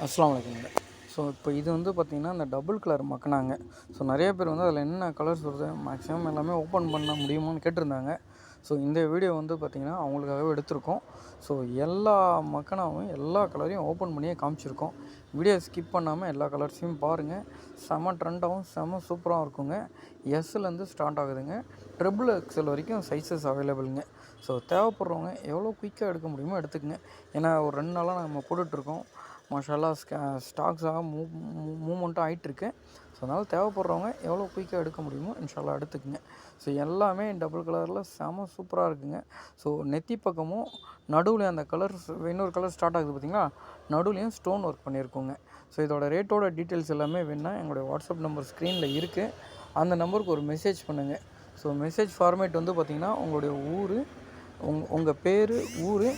அஸ்ஸலாமு அலைக்கும்ங்க. ஸோ இப்போ இது வந்து பார்த்திங்கன்னா இந்த டபுள் கலர் மக்குனாங்க. ஸோ நிறைய பேர் வந்து அதில் என்ன கலர்ஸ் வருது மேக்ஸிமம் எல்லாமே ஓப்பன் பண்ண முடியுமான்னு கேட்டிருந்தாங்க. ஸோ இந்த வீடியோ வந்து பார்த்திங்கன்னா அவங்களுக்காகவே எடுத்திருக்கோம். ஸோ எல்லா மக்கனாவும் எல்லா கலரையும் ஓப்பன் பண்ணியே காமிச்சிருக்கோம். வீடியோ ஸ்கிப் பண்ணாமல் எல்லா கலர்ஸையும் பாருங்கள். செம ட்ரெண்டாகவும் செம சூப்பராகவும் இருக்குங்க. எஸ்லேருந்து ஸ்டார்ட் ஆகுதுங்க. ட்ரிபிள் எக்ஸல் வரைக்கும் சைஸஸ் அவைலபிளுங்க. ஸோ தேவைப்படுறவங்க எவ்வளோ குயிக்காக எடுக்க முடியுமோ எடுத்துக்கங்க. ஏன்னா ஒரு 2 நாளாக நம்ம போட்டுட்ருக்கோம். மாஷால்லா ஸ்டாக்ஸாக மூவ்மெண்ட்டும் ஆகிட்டுருக்கு. ஸோ அதனால் தேவைப்படுறவங்க எவ்வளோ குயிக்காக எடுக்க முடியுமோ இன்ஷால்லா எடுத்துக்கங்க. ஸோ எல்லாமே டபுள் கலரில் செம சூப்பராக இருக்குங்க. ஸோ நெத்தி பக்கமும் நடுவில் அந்த கலர்ஸ் இன்னொரு கலர் ஸ்டார்ட் ஆகுது பார்த்திங்களா, நடுவுலையும் ஸ்டோன் ஒர்க் பண்ணியிருக்கோங்க. ஸோ இதோட ரேட்டோட டீட்டெயில்ஸ் எல்லாமே வேணுன்னா எங்களுடைய வாட்ஸ்அப் நம்பர் ஸ்க்ரீனில் இருக்குது. அந்த நம்பருக்கு ஒரு மெசேஜ் பண்ணுங்கள். ஸோ மெசேஜ் ஃபார்மேட் வந்து பார்த்திங்கன்னா உங்களுடைய ஊர், உங்கள் பேர், ஊர்,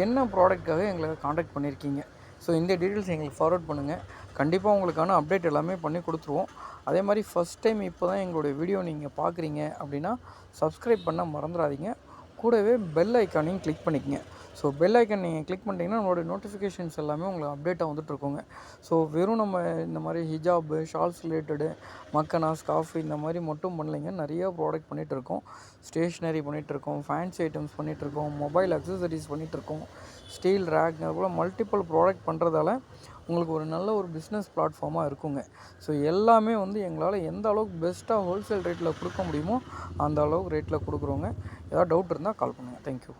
என்ன ப்ராடக்ட்காக எங்களை காண்டாக்ட் பண்ணியிருக்கீங்க. ஸோ இந்த டீட்டெயில்ஸ் எங்களுக்கு ஃபார்வர்ட் பண்ணுங்கள். கண்டிப்பாக உங்களுக்கான அப்டேட் எல்லாமே பண்ணி கொடுத்துருவோம். அதே மாதிரி ஃபஸ்ட் டைம் இப்போ தான் எங்களுடைய வீடியோ நீங்கள் பார்க்குறீங்க அப்படின்னா சப்ஸ்கிரைப் பண்ண மறந்துடாதீங்க. கூடவே பெல் ஐக்கானையும் கிளிக் பண்ணிக்கங்க. ஸோ பெல் ஐக்கான் நீங்கள் கிளிக் பண்ணிட்டீங்கன்னா நம்மளோட நோட்டிஃபிகேஷன்ஸ் எல்லாமே உங்களுக்கு அப்டேட்டாக வந்துட்டுருக்குங்க. ஸோ வெறும் நம்ம இந்த மாதிரி ஹிஜாபு, ஷால்ஸ் ரிலேட்டடு, மக்கனா, ஸ்கார்ஃப் இந்த மாதிரி மட்டும் பண்ணலைங்க. நிறையா ப்ராடக்ட் பண்ணிகிட்ருக்கோம். ஸ்டேஷ்னரி பண்ணிகிட்ருக்கோம், ஃபேன்சி ஐட்டம்ஸ் பண்ணிகிட்ருக்கோம், மொபைல் அக்சசரிஸ் பண்ணிகிட்ருக்கோம், ஸ்டீல் ரேக், அது போல் மல்டிபிள் ப்ராடக்ட் பண்ணுறதால உங்களுக்கு ஒரு நல்ல ஒரு பிஸ்னஸ் பிளாட்ஃபார்மாக இருக்குங்க. ஸோ எல்லாமே வந்து எங்களால் எந்த அளவுக்கு பெஸ்ட்டாக ஹோல்சேல் ரேட்டில் கொடுக்க முடியுமோ அந்த அளவுக்கு ரேட்டில் கொடுக்குறோங்க. ஏதாவது டவுட் இருந்தால் கால் பண்ணுங்கள். தேங்க்யூ.